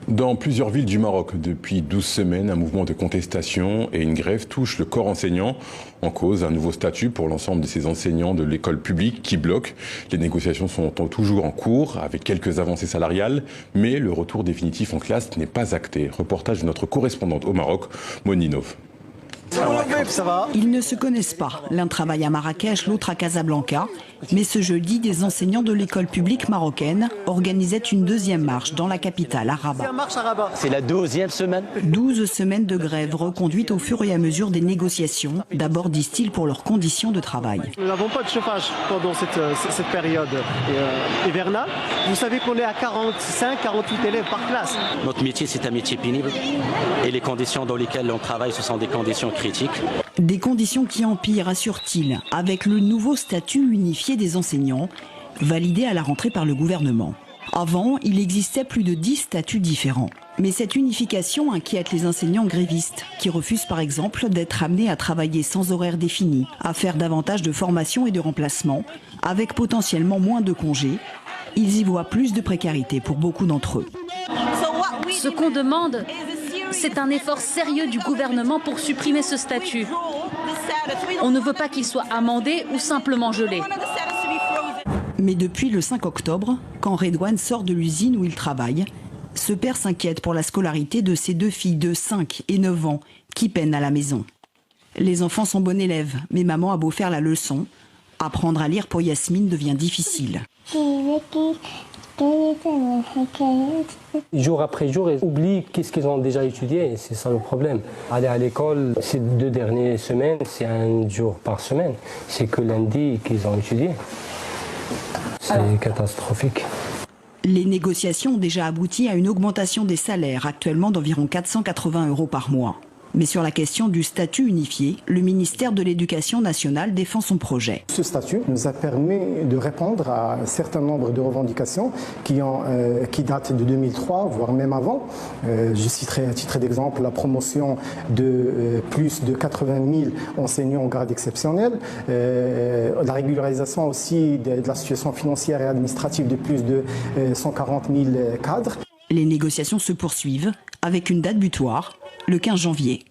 Dans plusieurs villes du Maroc, depuis 12 semaines, un mouvement de contestation et une grève touchent le corps enseignant. En cause, un nouveau statut pour l'ensemble de ces enseignants de l'école publique qui bloque. Les négociations sont toujours en cours, avec quelques avancées salariales, mais le retour définitif en classe n'est pas acté. Reportage de notre correspondante au Maroc, Moninov. Ils ne se connaissent pas. L'un travaille à Marrakech, l'autre à Casablanca. Mais ce jeudi, des enseignants de l'école publique marocaine organisaient une deuxième marche dans la capitale, à Rabat. C'est la 12e semaine. 12 semaines de grève reconduites au fur et à mesure des négociations. D'abord, disent-ils, pour leurs conditions de travail. Nous n'avons pas de chauffage pendant cette période hivernale. Vous savez qu'on est à 45, 48 élèves par classe. Notre métier, c'est un métier pénible. Et les conditions dans lesquelles on travaille, ce sont des conditions critiques. Des conditions qui empirent, assure-t-il, avec le nouveau statut unifié des enseignants, validé à la rentrée par le gouvernement. Avant, il existait plus de 10 statuts différents. Mais cette unification inquiète les enseignants grévistes, qui refusent par exemple d'être amenés à travailler sans horaire défini, à faire davantage de formation et de remplacement, avec potentiellement moins de congés. Ils y voient plus de précarité pour beaucoup d'entre eux. Ce qu'on demande, c'est un effort sérieux du gouvernement pour supprimer ce statut. On ne veut pas qu'il soit amendé ou simplement gelé. Mais depuis le 5 octobre, quand Redouane sort de l'usine où il travaille, ce père s'inquiète pour la scolarité de ses deux filles de 5 et 9 ans qui peinent à la maison. Les enfants sont bons élèves, mais maman a beau faire la leçon. Apprendre à lire pour Yasmine devient difficile. Jour après jour, ils oublient qu'est-ce qu'ils ont déjà étudié, et c'est ça le problème. Aller à l'école, ces 2 dernières semaines, c'est un jour par semaine. C'est que lundi qu'ils ont étudié. C'est catastrophique. Les négociations ont déjà abouti à une augmentation des salaires, actuellement d'environ 480 € par mois. Mais sur la question du statut unifié, le ministère de l'Éducation nationale défend son projet. Ce statut nous a permis de répondre à un certain nombre de revendications qui datent de 2003, voire même avant. Je citerai à titre d'exemple la promotion de plus de 80 000 enseignants au grade exceptionnel, la régularisation aussi de la situation financière et administrative de plus de 140 000 cadres. Les négociations se poursuivent avec une date butoir, le 15 janvier.